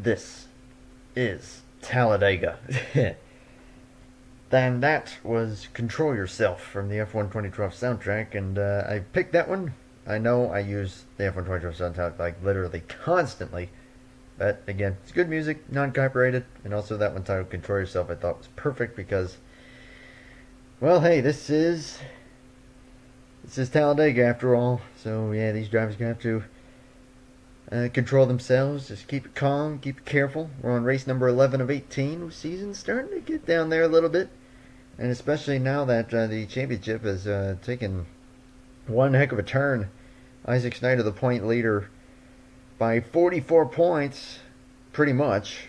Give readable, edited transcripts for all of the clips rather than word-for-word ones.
this is Talladega. Then that was Control Yourself from the F1 2012 soundtrack, and I picked that one. I know I use the F1 2012 soundtrack like literally constantly, but again, it's good music, non-copyrighted, and also that one titled Control Yourself I thought was perfect because, well, hey, this is Talladega after all, so yeah, these drivers are going to have to control themselves, just keep it calm, keep it careful. We're on race number 11 of 18, season's starting to get down there a little bit, and especially now that the championship has taken one heck of a turn. Isaac Snyder, the point leader, by 44 points, pretty much,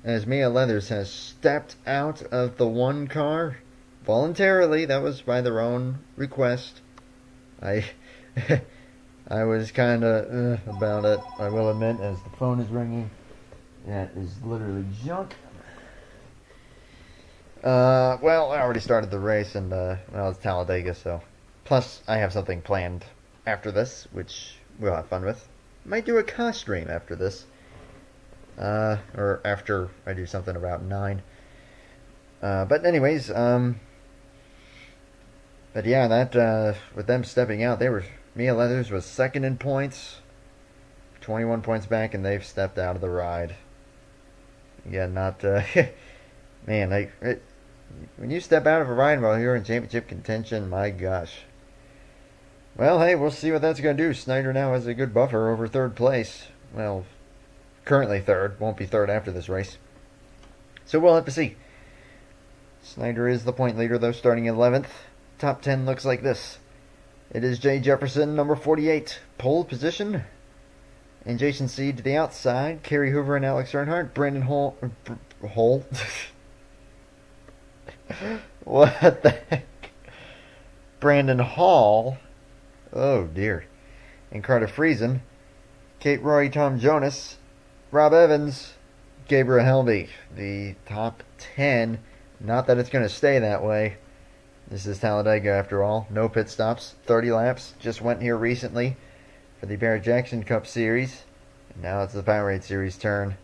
as Mia Leathers has stepped out of the one car voluntarily. That was by their own request. I was kind of about it, I will admit, as the phone is ringing. That is literally junk. Well, I already started the race, and, well, it's Talladega, so. Plus, I have something planned after this, which we'll have fun with. Might do a car stream after this. Or after I do something about 9. But anyways, but yeah, that, with them stepping out, Mia Leathers was second in points, 21 points back, and they've stepped out of the ride. Yeah, not, man, when you step out of a ride while you're in championship contention, my gosh. Well, hey, we'll see what that's going to do. Snyder now has a good buffer over third place. Well, currently third, won't be third after this race. So we'll have to see. Snyder is the point leader, though, starting 11th. Top 10 looks like this. It is Jay Jefferson, number 48, pole position. And Jason Seed to the outside. Kerry Hoover and Alex Earnhardt. Brandon Hall. What the heck? Brandon Hall. Oh dear. And Carter Friesen. Kate Roy, Tom Jonas. Rob Evans. Gabriel Helby. The top 10. Not that it's going to stay that way. This is Talladega after all. No pit stops. 30 laps. Just went here recently for the Barrett-Jackson Cup Series. And now it's the PowerAde Series turn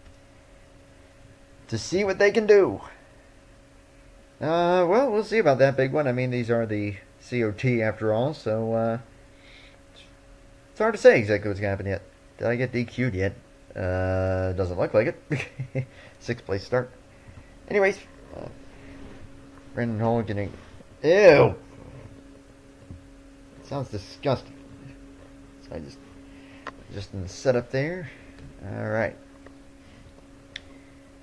to see what they can do. Well, we'll see about that big one. I mean, these are the COT after all, so it's hard to say exactly what's going to happen yet. Did I get DQ'd yet? Doesn't look like it. 6th place start. Anyways, Brandon Hall getting... Ew! It sounds disgusting. So I just in the setup there. Alright.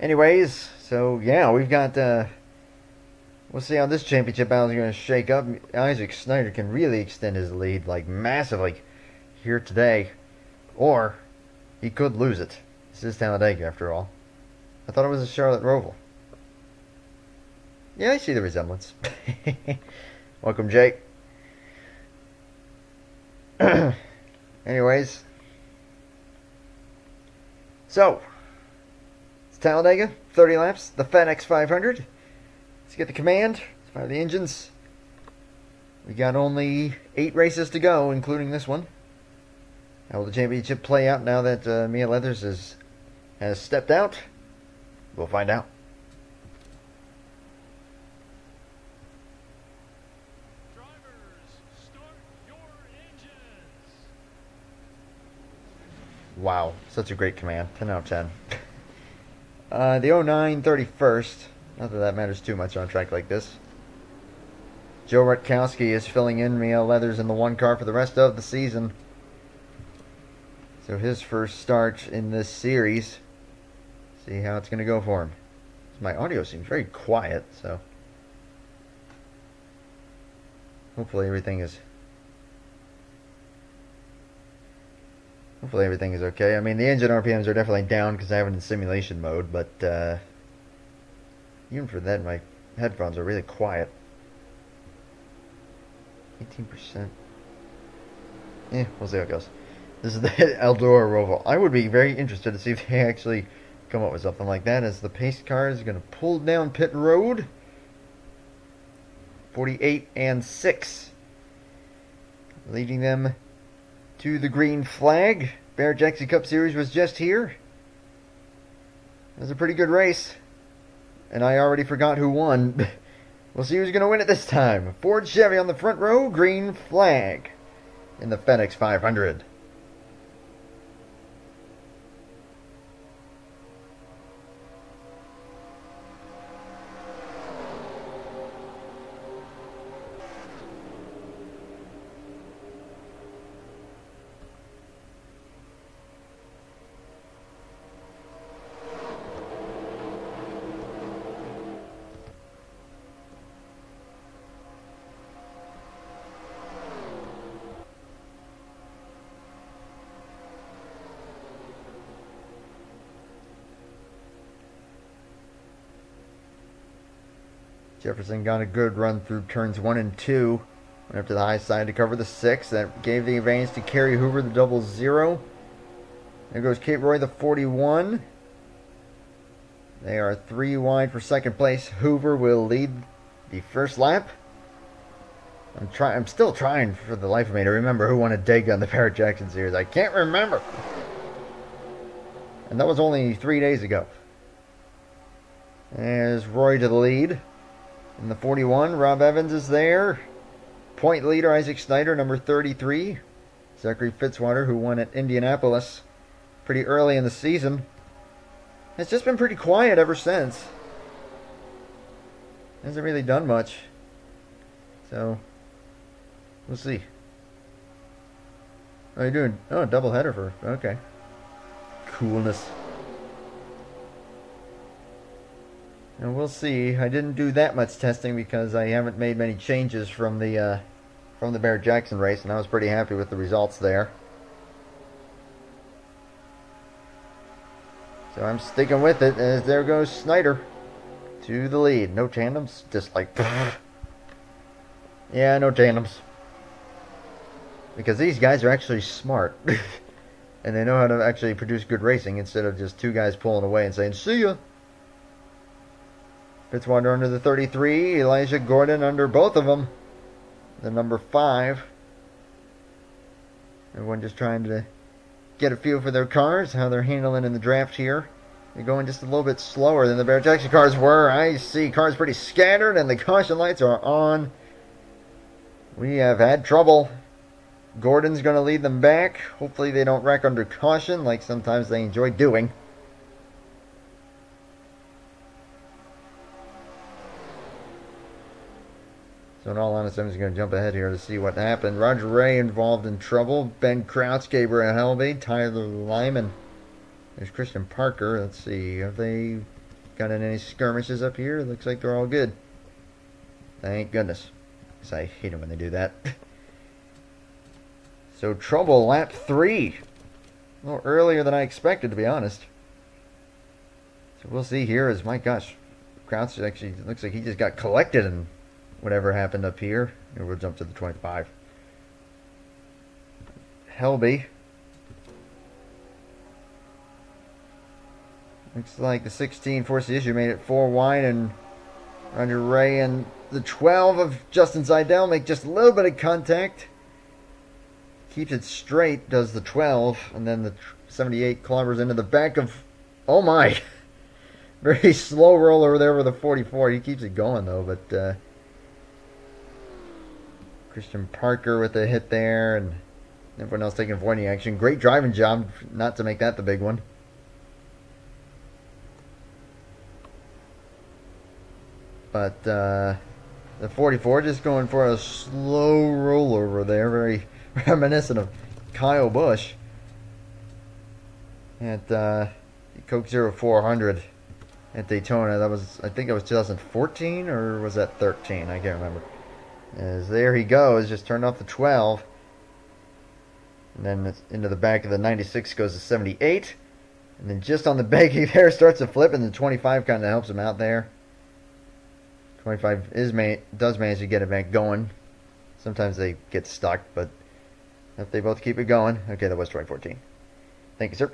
Anyways, so yeah, we've got, we'll see how this championship battle is going to shake up. Isaac Snyder can really extend his lead, like, massively here today. Or, he could lose it. This is Talladega, after all. I thought it was a Charlotte Roval. Yeah, I see the resemblance. Welcome, Jake. Anyways. So, it's Talladega, 30 laps, the FedEx 500. Let's get the command. Let's fire the engines. We got only 8 races to go, including this one. How will the championship play out now that Mia Leathers has stepped out? We'll find out. Wow, such a great command. 10 out of 10. The 09 31st. Not that matters too much on a track like this. Joe Rutkowski is filling in Mia Leathers in the one car for the rest of the season. So his first start in this series. See how it's going to go for him. My audio seems very quiet, so hopefully everything is okay. I mean, the engine RPMs are definitely down because I have it in simulation mode, but even for that, my headphones are really quiet. 18%. Yeah, we'll see how it goes. This is the Eldora Roval. I would be very interested to see if they actually come up with something like that, as the pace car is going to pull down pit road. 48 and 6. Leading them to the green flag. Barrett-Jackson Cup Series was just here. It was a pretty good race. And I already forgot who won. We'll see who's going to win it this time. Ford Chevy on the front row, green flag in the FedEx 500. Jefferson got a good run through turns 1 and 2. Went up to the high side to cover the 6. That gave the advantage to Kerry Hoover, the 00. There goes Kate Roy, the 41. They are 3 wide for second place. Hoover will lead the first lap. I'm still trying for the life of me to remember who won a Dega in the Barrett Jackson series. I can't remember. And that was only 3 days ago. There's Roy to the lead. In the 41, Rob Evans is there. Point leader, Isaac Snyder, number 33. Zachary Fitzwater, who won at Indianapolis pretty early in the season. It's just been pretty quiet ever since. Hasn't really done much. So, we'll see. How are you doing? Oh, double header for... Okay. Coolness. And we'll see. I didn't do that much testing because I haven't made many changes from the Barrett Jackson race, and I was pretty happy with the results there. So I'm sticking with it, as there goes Snyder to the lead. No tandems, just like... Yeah, no tandems. Because these guys are actually smart. And they know how to actually produce good racing instead of just 2 guys pulling away and saying, "See ya." Fitzwater under the 33. Elijah Gordon under both of them. The number 5. Everyone just trying to get a feel for their cars, how they're handling in the draft here. They're going just a little bit slower than the Barrett Jackson cars were. I see cars pretty scattered, and the caution lights are on. We have had trouble. Gordon's going to lead them back. Hopefully they don't wreck under caution like sometimes they enjoy doing. So in all honesty, I'm just going to jump ahead here to see what happened. Roger Ray involved in trouble. Ben Kraus, Gabriel Helby, Tyler Lyman. There's Christian Parker. Let's see. Have they got in any skirmishes up here? Looks like they're all good. Thank goodness. Because I hate it when they do that. So trouble, lap 3. A little earlier than I expected, to be honest. So we'll see here as, my gosh, Kraus actually looks like he just got collected and whatever happened up here. And we'll jump to the 25. Helby. Looks like the 16 forced the issue, made it 4 wide, and Roger Ray and the 12 of Justin Seidel make just a little bit of contact. Keeps it straight, does the 12, and then the 78 kilometers into the back of... Oh my! Very slow roll over there with the 44. He keeps it going though, but... Christian Parker with a hit there, and everyone else taking avoiding action. Great driving job not to make that the big one. But the 44 just going for a slow rollover there, very reminiscent of Kyle Busch at Coke 0400 at Daytona. That was, I think it was 2014, or was that 13? I can't remember. As there he goes, just turned off the 12. And then into the back of the 96 goes the 78. And then just on the baggy there starts to flip, and the 25 kind of helps him out there. 25 does manage to get it back going. Sometimes they get stuck, but if they both keep it going. Okay, that was 2014. Thank you, sir.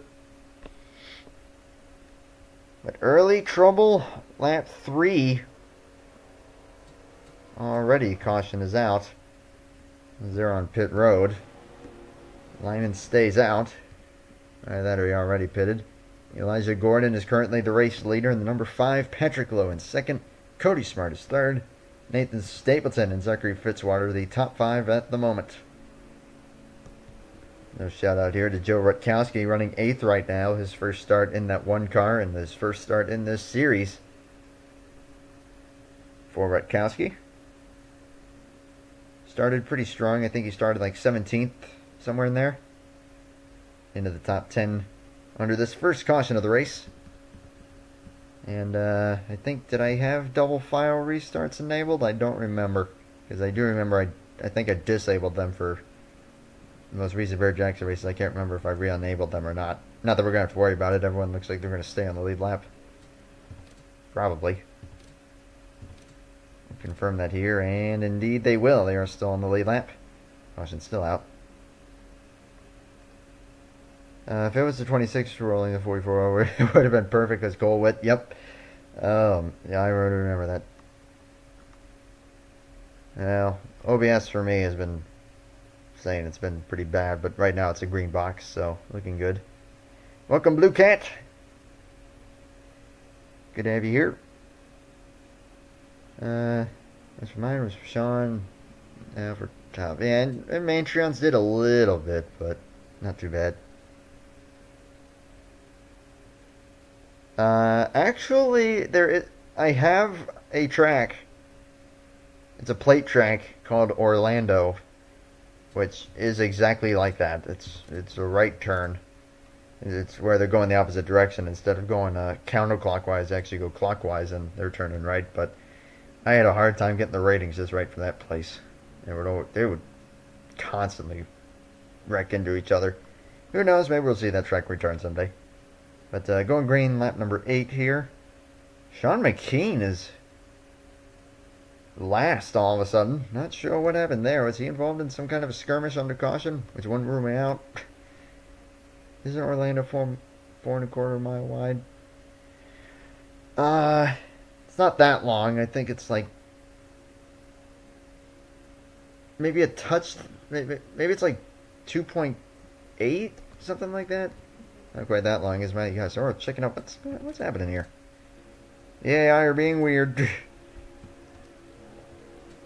But early trouble, lap 3. Already caution is out. They're on pit road. Lyman stays out. That he already pitted. Elijah Gordon is currently the race leader in the number 5. Patrick Lowe in second. Cody Smart is third. Nathan Stapleton and Zachary Fitzwater the top 5 at the moment. No shout out here to Joe Rutkowski running 8th right now. His first start in that one car and his first start in this series for Rutkowski. Started pretty strong. I think he started like 17th, somewhere in there. Into the top 10 under this first caution of the race. And I think, did I have double file restarts enabled? I don't remember. Because I do remember I think I disabled them for the most recent Bear Jackson races. I can't remember if I re-enabled them or not. Not that we're going to have to worry about it. Everyone looks like they're going to stay on the lead lap. Probably. I'll confirm that here, and indeed they will. They are still on the lead lap. Caution's still out. If it was the 26 rolling the 44 over, it would have been perfect because Cole Witt. Yep. Yeah, I remember that. Well, OBS for me has been saying it's been pretty bad, but right now it's a green box, so looking good. Welcome, Blue Cat. Good to have you here. As for mine was Sean. For top. Yeah, and Mantreons did a little bit, but not too bad. Actually, I have a track. It's a plate track called Orlando, which is exactly like that. It's a right turn. It's where they're going the opposite direction. Instead of going counterclockwise, they actually go clockwise, and they're turning right. But I had a hard time getting the ratings just right for that place. They would constantly wreck into each other. Who knows? Maybe we'll see that track return someday. But going green, lap number 8 here. Sean McKean is last all of a sudden. Not sure what happened there. Was he involved in some kind of a skirmish under caution, which wouldn't rule me out? Isn't Orlando 4.25 mile wide? It's not that long. I think it's like maybe a touch. Maybe it's like 2.8, something like that. Not quite that long, is my guys. Oh, checking out what's happening here. Yeah, you're being weird.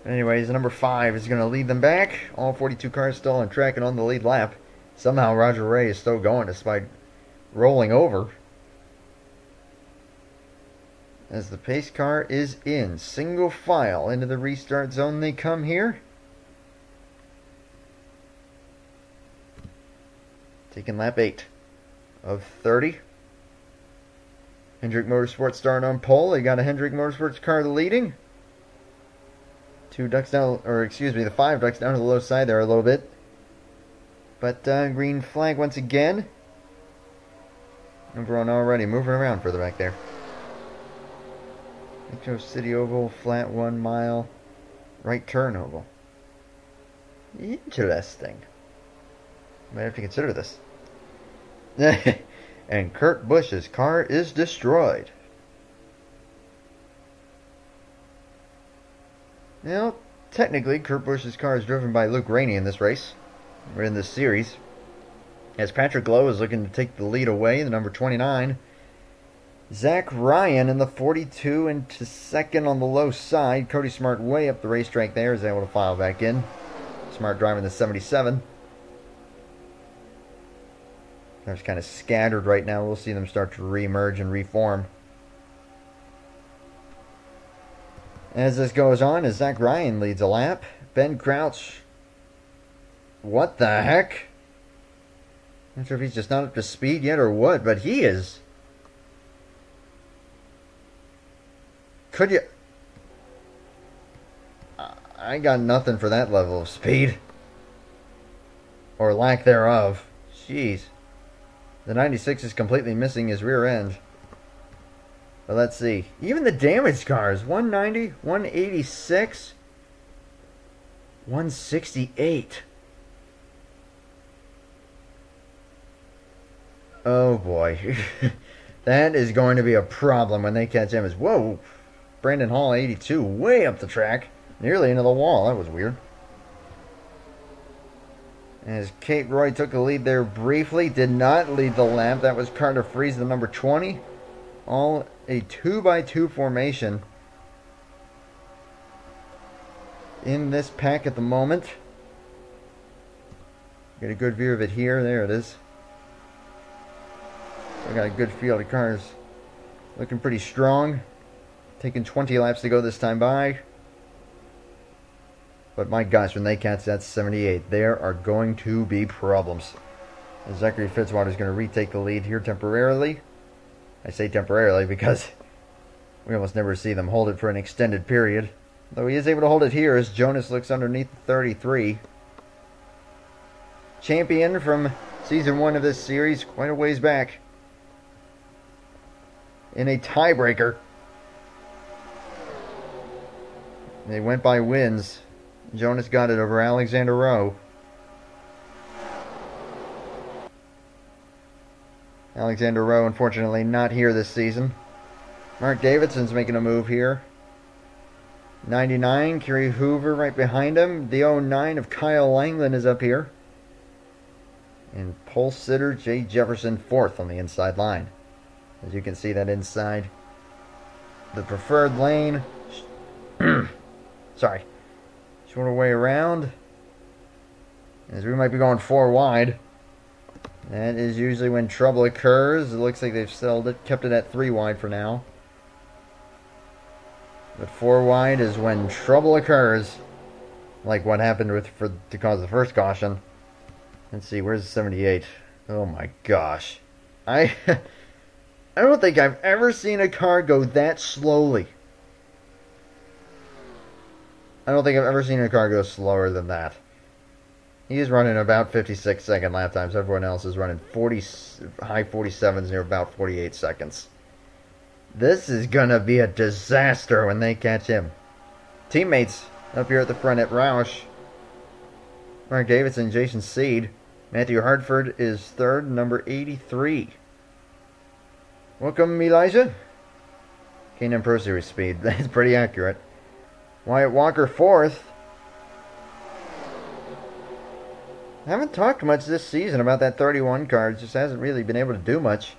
Anyways, number 5 is going to lead them back. All 42 cars still on track and on the lead lap. Somehow Roger Ray is still going despite rolling over. As the pace car is in single file into the restart zone they come here. Taking lap 8 of 30. Hendrick Motorsports starting on pole. They got a Hendrick Motorsports car leading. 2 ducks down, or excuse me, the 5 ducks down to the low side there a little bit. But green flag once again. Number 1 already moving around further back there. Metro City Oval, flat 1 mile, right turn oval. Interesting. Might have to consider this. And Kurt Busch's car is destroyed. Now, technically, Kurt Busch's car is driven by Luke Rainey in this race. We're in this series. As Patrick Lowe is looking to take the lead away, the number 29. Zach Ryan in the 42 into second on the low side. Cody Smart way up the racetrack there is able to file back in. Smart driving the 77. They're just kind of scattered right now. We'll see them start to re-emerge and reform. As this goes on, as Zach Ryan leads a lap, Ben Crouch. What the heck? Not sure if he's just not up to speed yet or what, but he is. Could you... I got nothing for that level of speed. Or lack thereof. Jeez. The 96 is completely missing his rear end. But let's see. Even the damaged cars. 190, 186, 168. Oh boy. That is going to be a problem when they catch him. Whoa. Brandon Hall, 82. Way up the track. Nearly into the wall. That was weird. As Kate Roy took the lead there briefly, did not lead the lap. That was Carter Freeze, the number 20. All a 2x2 formation in this pack at the moment. Get a good view of it here. There it is. I got a good field of cars. Looking pretty strong. Taking 20 laps to go this time by. But my gosh, when they catch that 78, there are going to be problems. Zachary Fitzwater is going to retake the lead here temporarily. I say temporarily because we almost never see them hold it for an extended period. Though he is able to hold it here as Jonas looks underneath the 33. Champion from Season 1 of this series, quite a ways back. In a tiebreaker. They went by wins. Jonas got it over Alexander Rowe. Alexander Rowe, unfortunately, not here this season. Mark Davidson's making a move here. 99, Kerry Hoover right behind him. The 09 of Kyle Langland is up here. And pole sitter Jay Jefferson fourth on the inside line. As you can see, that inside the preferred lane. Sorry. Shorter way around. As we might be going 4 wide. That is usually when trouble occurs. It looks like they've kept it at 3 wide for now. But 4 wide is when trouble occurs. Like what happened to cause the first caution. Let's see, where's the 78? Oh my gosh. I don't think I've ever seen a car go that slowly. I don't think I've ever seen a car go slower than that. He's running about 56-second lap times. Everyone else is running high 47s near about 48 seconds. This is going to be a disaster when they catch him. Teammates up here at the front at Roush. Mark Davidson, Jason Seed. Matthew Hartford is third, number 83. Welcome, Elijah. K&N Pro Series speed. That's pretty accurate. Wyatt Walker fourth. I haven't talked much this season about that 31 car. It just hasn't really been able to do much.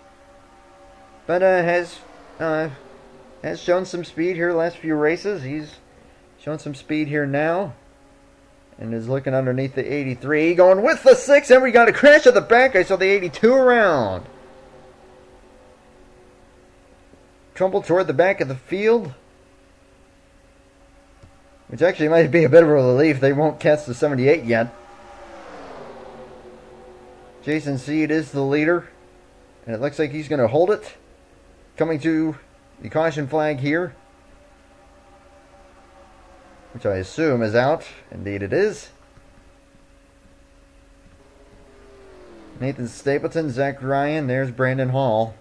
But has shown some speed here the last few races. He's shown some speed here now. And is looking underneath the 83. Going with the 6. And we got a crash at the back. I saw the 82 around. Trumbull toward the back of the field. Which actually might be a bit of a relief. They won't catch the 78 yet. Jason Seed is the leader. And it looks like he's going to hold it. Coming to the caution flag here. Which I assume is out. Indeed it is. Nathan Stapleton, Zach Ryan. There's Brandon Hall.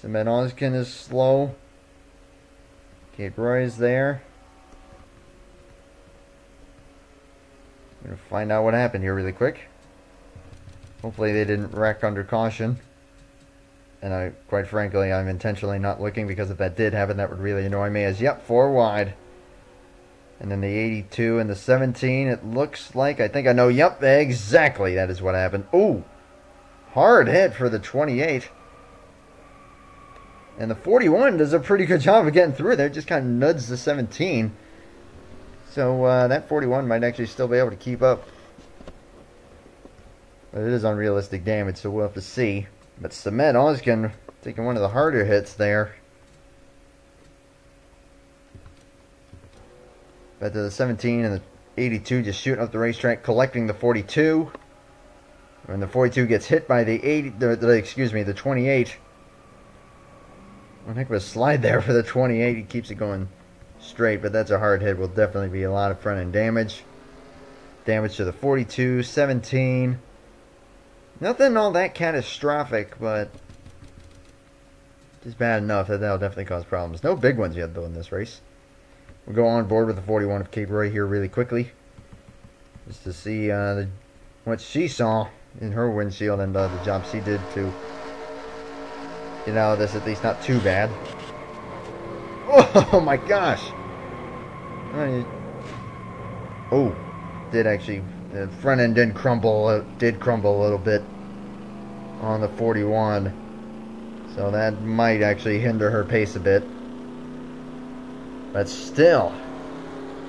Cement Oskin is slow. Kate Roy is there. I'm going to find out what happened here really quick. Hopefully they didn't wreck under caution. And quite frankly, I'm intentionally not looking because if that did happen, that would really annoy me. As, yep, 4 wide. And then the 82 and the 17, it looks like, I think I know, yep, exactly, that is what happened. Ooh, hard hit for the 28. And the 41 does a pretty good job of getting through there. Just kind of nudges the 17. So that 41 might actually still be able to keep up. But it is unrealistic damage, so we'll have to see. But Cement Oskin taking one of the harder hits there. But the 17 and the 82 just shooting up the racetrack, collecting the 42. When the 42 gets hit by the 28. One heck of a slide there for the 28. He keeps it going straight, but that's a hard hit. Will definitely be a lot of front end damage. Damage to the 42, 17. Nothing all that catastrophic, but just bad enough that that'll definitely cause problems. No big ones yet, though, in this race. We'll go on board with the 41 of Kate Roy here really quickly. Just to see what she saw in her windshield and the job she did to get out of this, at least not too bad. Oh my gosh! Oh, did actually, the front end did crumble a little bit on the 41. So that might actually hinder her pace a bit. But still,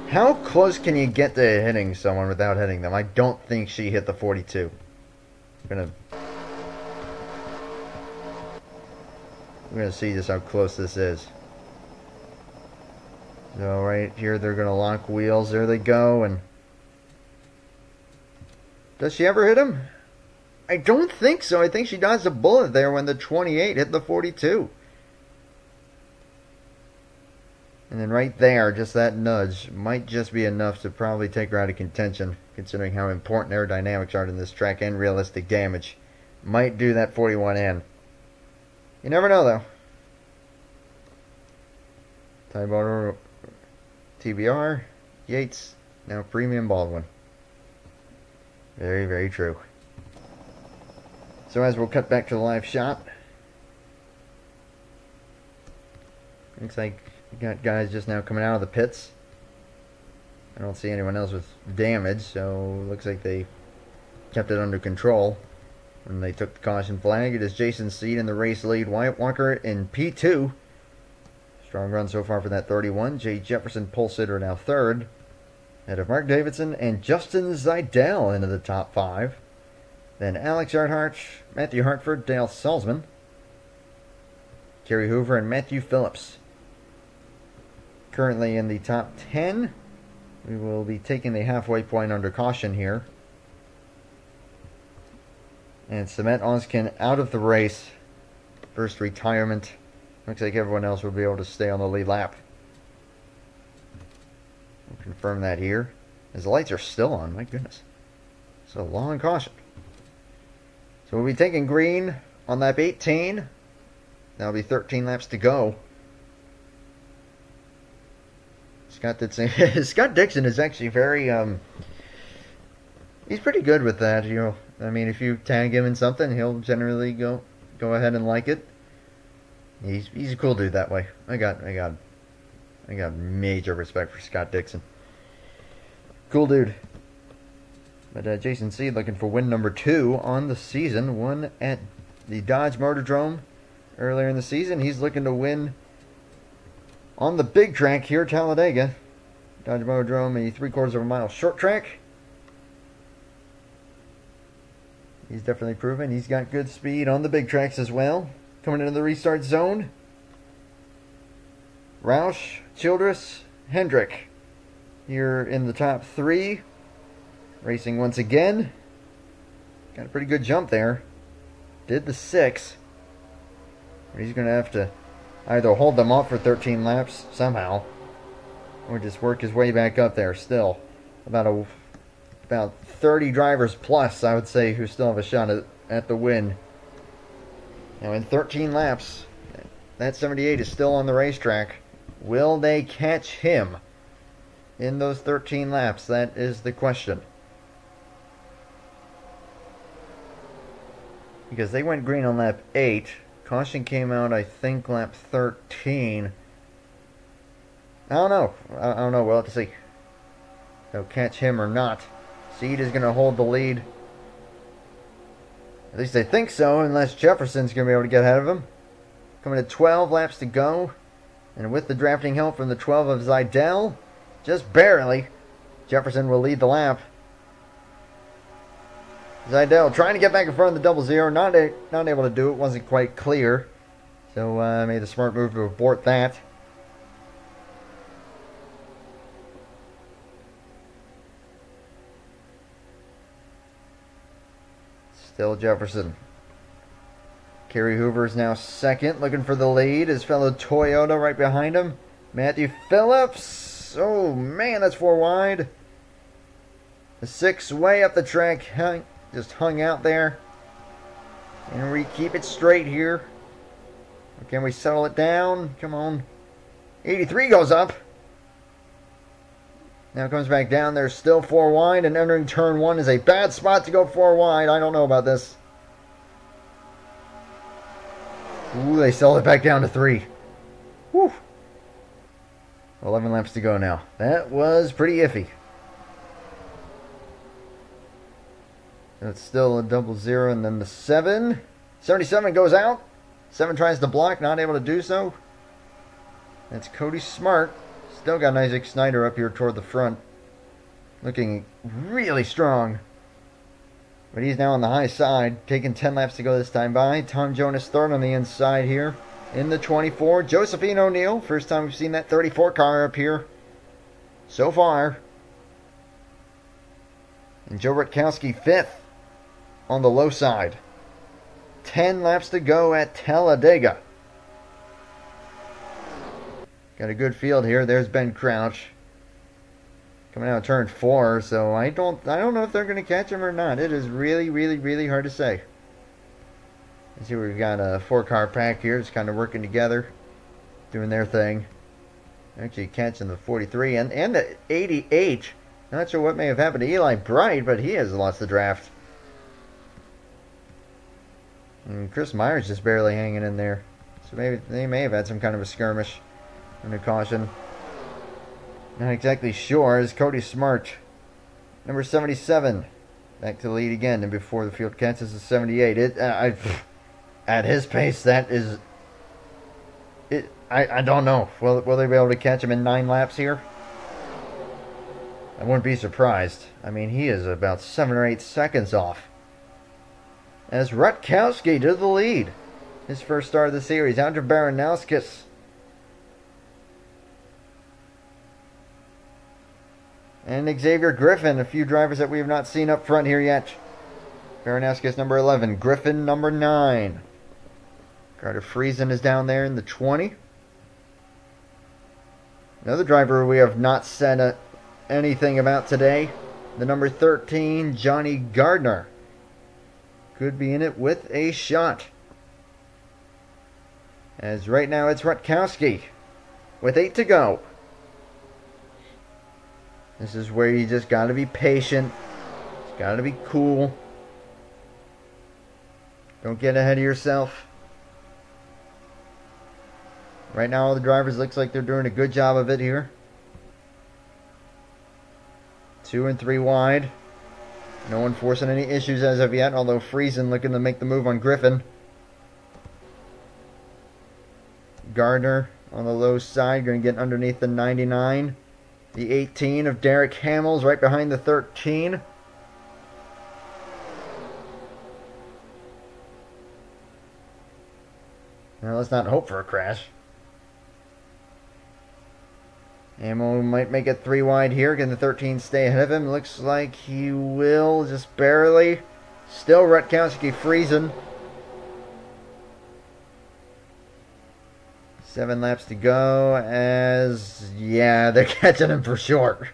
how close can you get to hitting someone without hitting them? I don't think she hit the 42. We're gonna see just how close this is. So right here they're gonna lock wheels. There they go. And does she ever hit him? I don't think so. I think she dodged a bullet there when the 28 hit the 42. And then right there, just that nudge might just be enough to probably take her out of contention, considering how important aerodynamics are in this track and realistic damage. Might do that 41 in. You never know, though. Tybono, TBR, Yates, now Premium Baldwin. Very, very true. So as we'll cut back to the live shot, looks like we got guys just now coming out of the pits. I don't see anyone else with damage, so looks like they kept it under control when they took the caution flag. It is Jason Seed in the race lead, Wyatt Walker in P2. Strong run so far for that 31. Jay Jefferson, pole sitter, now third. Ahead of Mark Davidson and Justin Zidell into the top 5. Then Alex Earhart, Matthew Hartford, Dale Salzman, Kerry Hoover, and Matthew Phillips. Currently in the top 10. We will be taking the halfway point under caution here. And Cement Oskin out of the race. First retirement. Looks like everyone else will be able to stay on the lead lap. We'll confirm that here. As the lights are still on, my goodness. So long caution. So we'll be taking green on lap 18. That'll be 13 laps to go. Scott Dixon is actually very, he's pretty good with that, you know. I mean, if you tag him in something, he'll generally go ahead and like it. He's a cool dude that way. I got major respect for Scott Dixon. Cool dude. But Jason Seed looking for win number 2 on the season. Won at the Dodge Motordrome earlier in the season. He's looking to win on the big track here at Talladega. Dodge Motordrome, a 3/4 of a mile short track. He's definitely proven he's got good speed on the big tracks as well. Coming into the restart zone, Roush, Childress, Hendrick here in the top 3. Racing once again. Got a pretty good jump there. Did the 6. But he's going to have to either hold them off for 13 laps somehow, or just work his way back up there still. About 30 drivers plus, I would say, who still have a shot at the win. Now in 13 laps, that 78 is still on the racetrack. Will they catch him in those 13 laps? That is the question. Because they went green on lap 8. Caution came out, I think, lap 13. I don't know. We'll have to see. They'll catch him or not. Seed is going to hold the lead. At least I think so, unless Jefferson's going to be able to get ahead of him. Coming to 12 laps to go. And with the drafting help from the 12 of Zidell, just barely, Jefferson will lead the lap. Zidell trying to get back in front of the 00. Not able to do it. Wasn't quite clear. So made a smart move to abort that. Still Jefferson. Kerry Hoover is now second, looking for the lead. His fellow Toyota right behind him. Matthew Phillips. Oh man, that's 4 wide. The 6 way up the track. Just hung out there. And we keep it straight here. Or can we settle it down? Come on. 83 goes up. Now comes back down. There's still 4 wide. And entering turn 1 is a bad spot to go 4 wide. I don't know about this. Ooh, they settled it back down to 3. Whew. 11 laps to go now. That was pretty iffy. It's still a 0-0, and then the 7. 77 goes out. 7 tries to block, not able to do so. That's Cody Smart. Still got Isaac Snyder up here toward the front. Looking really strong. But he's now on the high side. Taking 10 laps to go this time by. Tom Jonas third on the inside here. In the 24. Josephine O'Neill. First time we've seen that 34 car up here so far. And Joe Rutkowski fifth on the low side. 10 laps to go at Talladega. Got a good field here. There's Ben Crouch coming out of turn 4. So I don't know if they're going to catch him or not. It is really, really, really hard to say. Let's see, we've got a 4-car pack here. It's kind of working together, doing their thing. Actually catching the 43 and the 88. Not sure what may have happened to Eli Bright, but he has lost the draft. And Chris Myers just barely hanging in there. So maybe they may have had some kind of a skirmish under caution. Not exactly sure. Is Cody Smart, number 77, back to the lead again. And before the field catches the 78. At his pace, that is... I don't know. Will they be able to catch him in 9 laps here? I wouldn't be surprised. I mean, he is about 7 or 8 seconds off. As Rutkowski to the lead. His first start of the series. Andrew Baranowskis. And Xavier Griffin. A few drivers that we have not seen up front here yet. Baranowskis number 11. Griffin number 9. Carter Friesen is down there in the 20. Another driver we have not said anything about today. The number 13, Johnny Gardner. Could be in it with a shot. As right now it's Rutkowski with 8 to go. This is where you just got to be patient. It's got to be cool. Don't get ahead of yourself. Right now all the drivers looks like they're doing a good job of it here. 2 and 3 wide. No one forcing any issues as of yet, although Friesen looking to make the move on Griffin. Gardner on the low side, going to get underneath the 99. The 18 of Derek Hamels right behind the 13. Now let's not hope for a crash. Hamill might make it 3 wide here. Can the 13 stay ahead of him? Looks like he will, just barely. Still Rutkowski Friesen. 7 laps to go as, yeah, they're catching him for sure.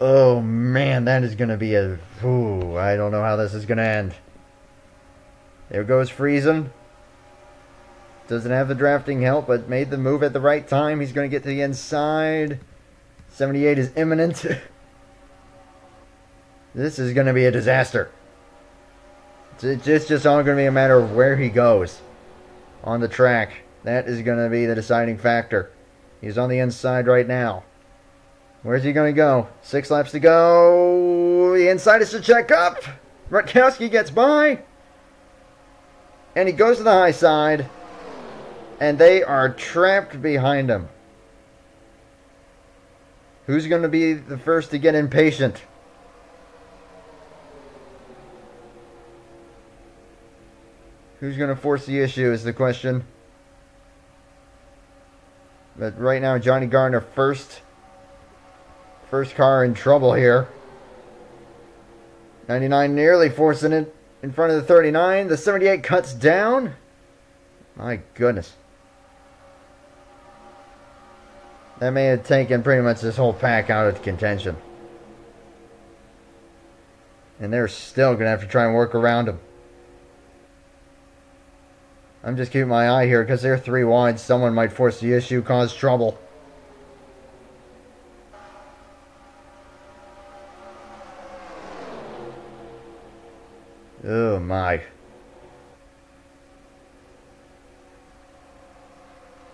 Oh man, that is going to be a, ooh, I don't know how this is going to end. There goes Friesen. Doesn't have the drafting help, but made the move at the right time. He's going to get to the inside. 78 is imminent. This is going to be a disaster. It's just all going to be a matter of where he goes on the track. That is going to be the deciding factor. He's on the inside right now. Where's he going to go? 6 laps to go. The inside is to check up. Rutkowski gets by. And he goes to the high side. And they are trapped behind him. Who's going to be the first to get impatient? Who's going to force the issue is the question. But right now, Johnny Gardner first car in trouble here. 99 nearly forcing it in front of the 39. The 78 cuts down. My goodness. That may have taken pretty much this whole pack out of contention. And they're still going to have to try and work around him. I'm just keeping my eye here because they're 3 wide. Someone might force the issue, cause trouble. Oh my.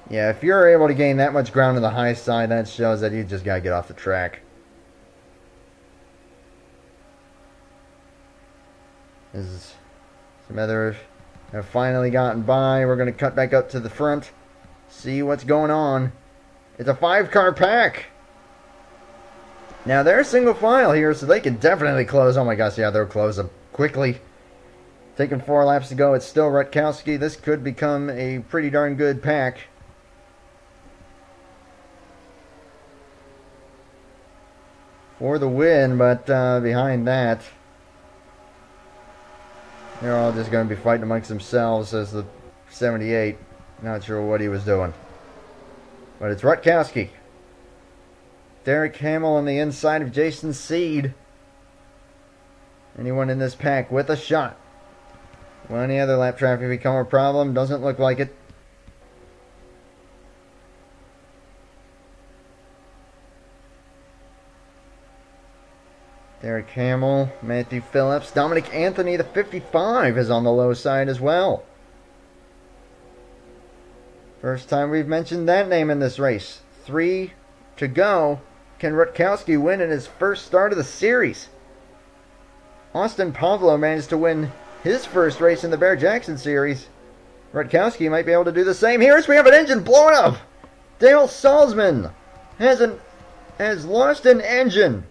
Yeah, if you're able to gain that much ground on the high side, that shows that you just got to get off the track. As some others have finally gotten by. We're going to cut back up to the front. See what's going on. It's a 5-car pack. Now they're single file here, so they can definitely close. Oh my gosh, yeah, they'll close them quickly. Taking 4 laps to go. It's still Rutkowski. This could become a pretty darn good pack. For the win, but behind that, they're all just going to be fighting amongst themselves as the 78. Not sure what he was doing. But it's Rutkowski. Derek Hamill on the inside of Jason Seed. Anyone in this pack with a shot? Will any other lap traffic become a problem? Doesn't look like it. Derek Hamill, Matthew Phillips, Dominic Anthony, the 55 is on the low side as well. First time we've mentioned that name in this race. 3 to go. Can Rutkowski win in his first start of the series? Austin Pavlo managed to win his first race in the Bear-Jackson series. Rutkowski might be able to do the same. Here we have an engine blowing up. Dale Salzman has lost an engine.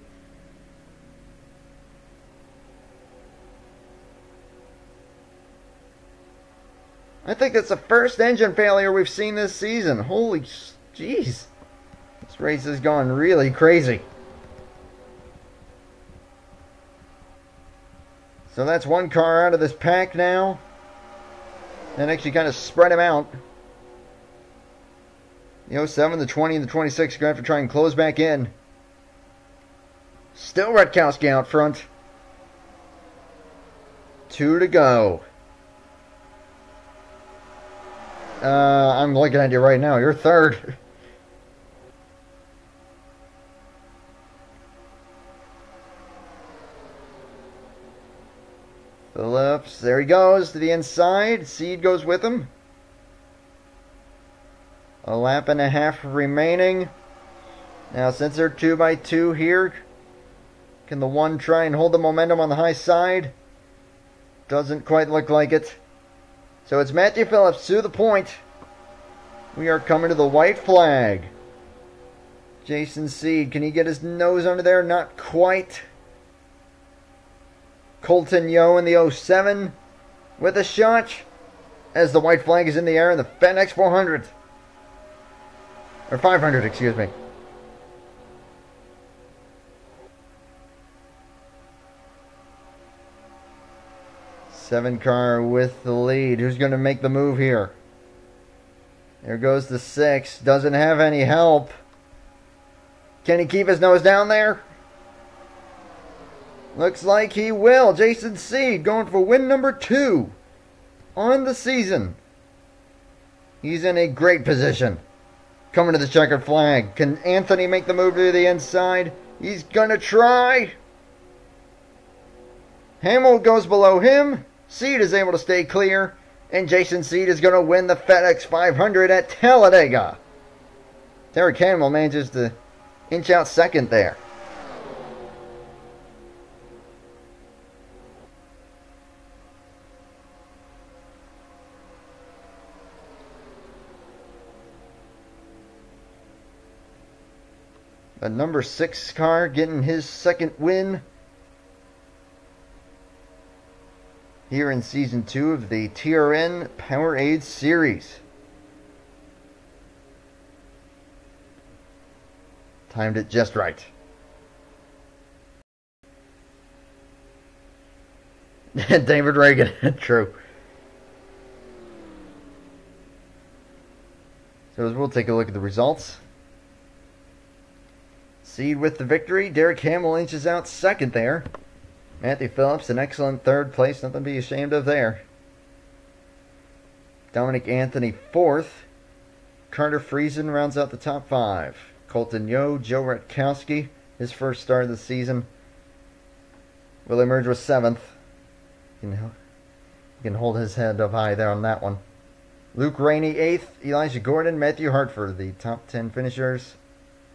I think that's the first engine failure we've seen this season. Holy jeez. This race has gone really crazy. So that's 1 car out of this pack now. That actually kind of spread him out. The 07, the 20, and the 26 are going to have to try and close back in. Still Rutkowski out front. 2 to go. I'm looking at you right now. You're third. Phillips, there he goes to the inside. Seed goes with him. A lap and a half remaining. Now, since they're 2x2 here, can the 1 try and hold the momentum on the high side? Doesn't quite look like it. So it's Matthew Phillips to the point. We are coming to the white flag. Jason Seed, can he get his nose under there? Not quite. Colton Yo in the 07 with a shot as the white flag is in the air in the FedEx 400. Or 500, excuse me. Seven car with the lead. Who's going to make the move here? There goes the 6. Doesn't have any help. Can he keep his nose down there? Looks like he will. Jason Seed going for win number 2 on the season. He's in a great position. Coming to the checkered flag. Can Anthony make the move to the inside? He's going to try. Hamill goes below him. Seed is able to stay clear. And Jason Seed is going to win the FedEx 500 at Talladega. Derek Hamill manages to inch out second there. The number 6 car getting his second win here in Season 2 of the TRN PowerAde Series. Timed it just right. David Reagan, true. So we'll take a look at the results. Seed with the victory. Derek Hamill inches out second there. Matthew Phillips, an excellent third place. Nothing to be ashamed of there. Dominic Anthony fourth. Carter Friesen rounds out the top 5. Colton Yo, Joe Rutkowski, his first start of the season, will emerge with 7th. He can hold his head up high there on that one. Luke Rainey 8th. Elijah Gordon, Matthew Hartford, the top 10 finishers.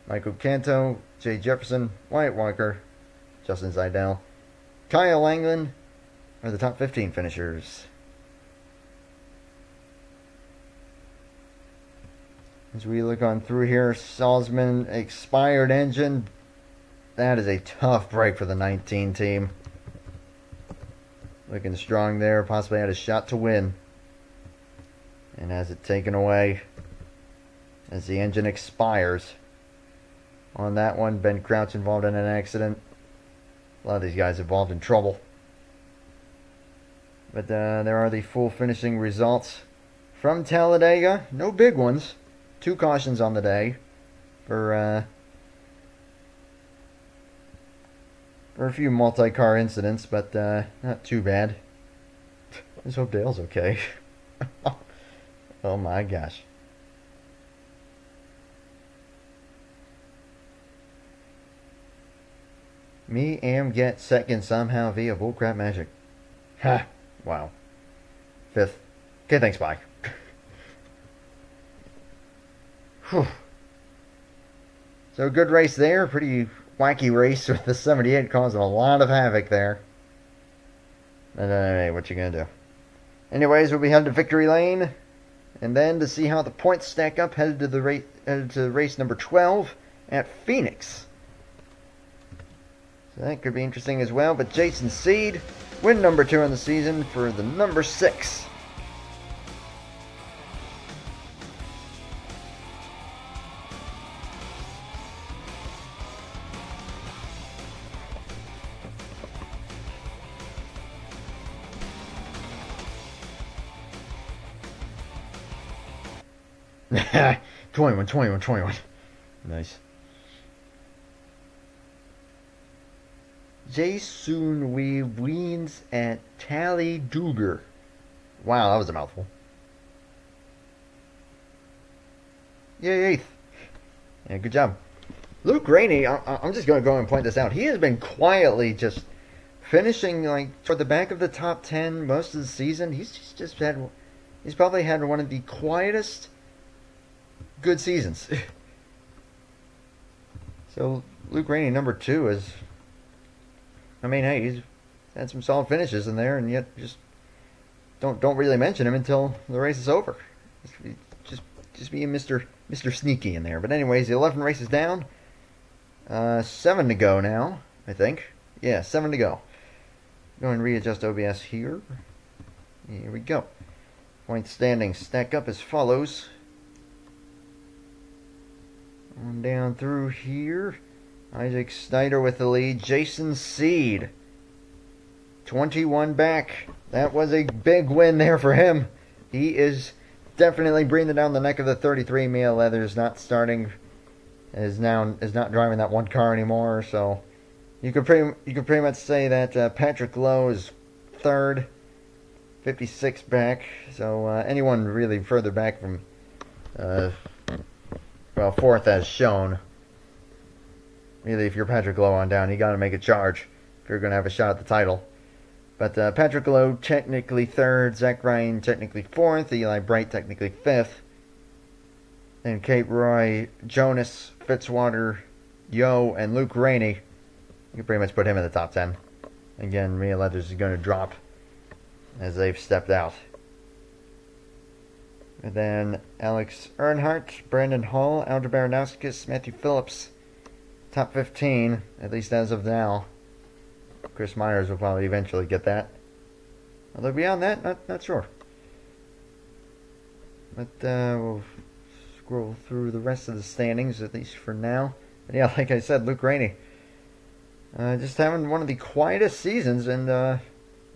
Michael Canto, Jay Jefferson, Wyatt Walker, Justin Zidell, Kyle Langland, are the top 15 finishers. As we look on through here, Salzman, expired engine. That is a tough break for the 19 team. Looking strong there, possibly had a shot to win. And has it taken away as the engine expires. On that one, Ben Crouch involved in an accident. A lot of these guys involved in trouble. But there are the full finishing results from Talladega. No big ones. 2 cautions on the day for a few multi-car incidents, but not too bad. Let's hope Dale's okay. Oh my gosh. Me am get second somehow via bullcrap magic. Ha! Wow. 5th. Okay, thanks, bye. Whew. So good race there. Pretty wacky race with the 78 causing a lot of havoc there. But hey, what you gonna do? Anyways, we'll be headed to victory lane, and then to see how the points stack up, headed to race number 12 at Phoenix. So that could be interesting as well. But Jason Seed, win number 2 in the season for the number 6. Haha, 21. Nice. Jason wins at Talladega. Wow, that was a mouthful. Yay, 8th. Yeah, good job. Luke Rainey, I'm just going to go and point this out. He has been quietly just finishing like toward the back of the top 10 most of the season. He's probably had one of the quietest good seasons. So Luke Rainey, number 2, is, I mean, hey, he's had some solid finishes in there, and yet just don't really mention him until the race is over. Just being Mr. Sneaky in there. But anyways, the 11 races down. 7 to go now, I think. Yeah, 7 to go. Go and readjust OBS here. Here we go. Point standings stack up as follows. On down through here. Isaac Snyder with the lead. Jason Seed, 21 back. That was a big win there for him. He is definitely breathing down the neck of the 33. Mia Leathers not starting, is not driving that one car anymore. So you could pretty much say that Patrick Lowe is 3rd, 56 back. So anyone really further back from 4th as shown. Really, if you're Patrick Lowe on down, you got to make a charge if you're going to have a shot at the title. But Patrick Lowe technically 3rd, Zach Ryan technically 4th, Eli Bright technically 5th, and Kate Roy, Jonas, Fitzwater, Yo, and Luke Rainey. You can pretty much put him in the top 10. Again, Mia Leathers is going to drop as they've stepped out. And then Alex Earnhardt, Brandon Hall, Alder Baranowskis, Matthew Phillips. Top 15, at least as of now. Chris Myers will probably eventually get that. Although beyond that, not sure. But we'll scroll through the rest of the standings, at least for now. But yeah, like I said, Luke Rainey. Just having one of the quietest seasons, and right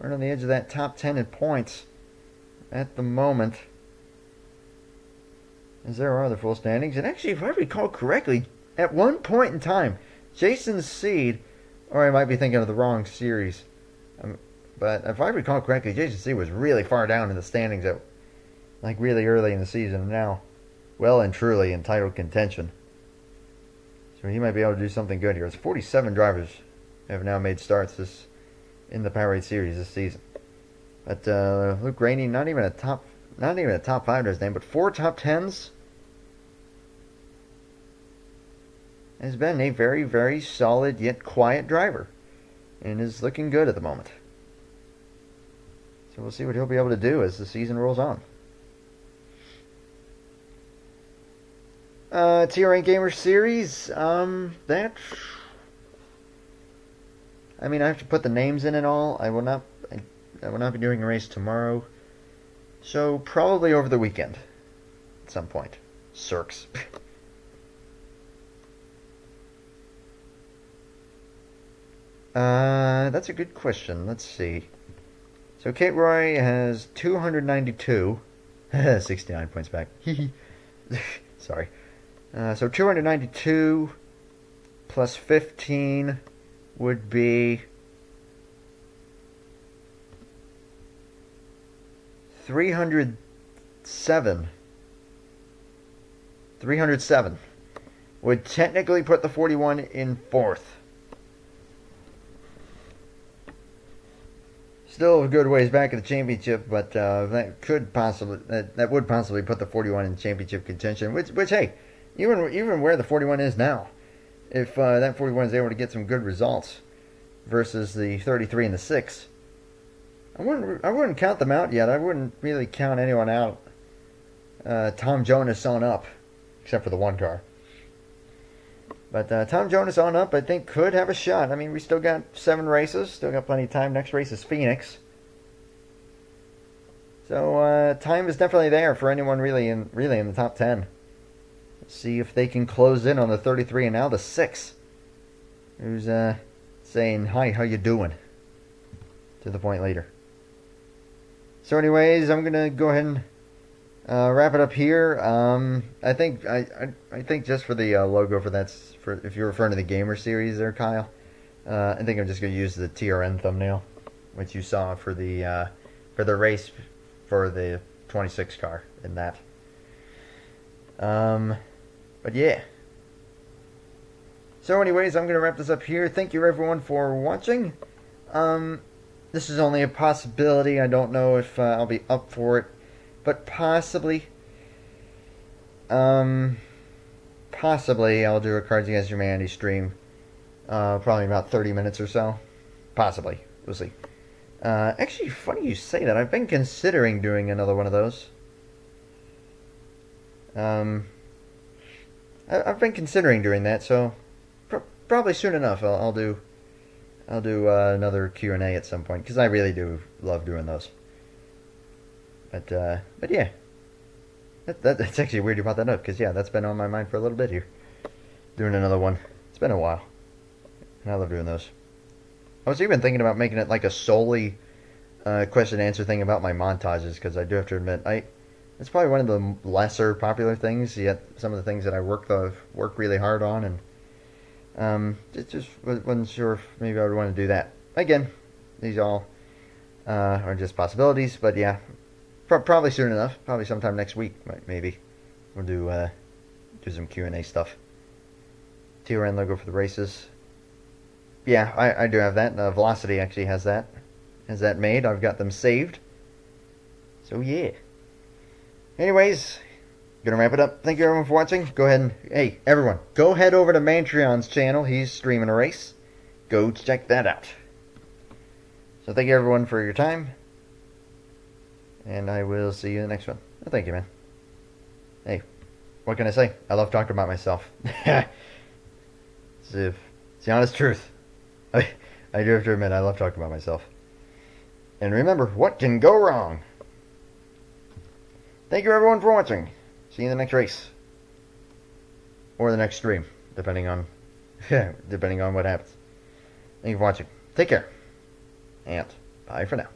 on the edge of that top 10 in points at the moment. As there are the full standings. And actually, if I recall correctly, at one point in time, Jason Seed, or I might be thinking of the wrong series, but if I recall correctly, Jason Seed was really far down in the standings at like really early in the season, and now well and truly in title contention. So he might be able to do something good here. It's 47 drivers have now made starts in the PowerAde series this season. But Luke Rainey, not even a top 5 to his name, but 4 top 10s. Has been a very, very solid yet quiet driver, and is looking good at the moment. So we'll see what he'll be able to do as the season rolls on. TRN Gamer Series, that... I mean, I have to put the names in and all. I will not be doing a race tomorrow. So, probably over the weekend. At some point. Circs. That's a good question. Let's see. So, Kate Roy has 292. 69 points back. Sorry. So 292 plus 15 would be 307. 307 would technically put the 41 in fourth. Still a good ways back in the championship, but that would possibly put the 41 in championship contention. Which hey, even where the 41 is now, if that 41 is able to get some good results versus the 33 and the 6, I wouldn't count them out yet. I wouldn't really count anyone out. Tom Jonas on up, except for the one car. But Tom Jonas on up, I think, could have a shot. I mean, we still got 7 races. Still got plenty of time. Next race is Phoenix. So time is definitely there for anyone really in the top 10. Let's see if they can close in on the 33 and now the 6. Who's saying, "Hi, how you doing?" to the point leader. So anyways, I'm going to go ahead and wrap it up here. I think just for the logo for if you're referring to the Gamer Series there, Kyle, I think I'm just going to use the TRN thumbnail, which you saw for the race for the 26 car in that. But yeah. So anyways, I'm going to wrap this up here. Thank you everyone for watching. This is only a possibility. I don't know if I'll be up for it. But possibly I'll do a Cards Against Humanity stream. Probably about 30 minutes or so. Possibly. We'll see. Actually, funny you say that. I've been considering doing another one of those. I've been considering doing that, so probably soon enough I'll do another Q&A at some point, because I really do love doing those. But yeah, that's actually weird you brought that up, because yeah, that's been on my mind for a little bit here. Doing another one. It's been a while, and I love doing those. I was even thinking about making it like a solely question and answer thing about my montages, because I do have to admit, it's probably one of the lesser popular things, yet some of the things that I work really hard on, and just wasn't sure if maybe I would want to do that. Again, these all are just possibilities, but yeah, probably soon enough. Probably sometime next week, maybe. We'll do some Q&A stuff. TRN logo for the races. Yeah, I do have that. Velocity actually has that made. I've got them saved. So yeah. Anyways, gonna wrap it up. Thank you everyone for watching. Go ahead and, hey everyone, go head over to Mantreon's channel. He's streaming a race. Go check that out. So thank you everyone for your time. And I will see you in the next one. Oh, thank you, man. Hey, what can I say? I love talking about myself. It's the honest truth. I do have to admit, I love talking about myself. And remember, what can go wrong? Thank you everyone for watching. See you in the next race. Or the next stream, depending on what happens. Thank you for watching. Take care. And bye for now.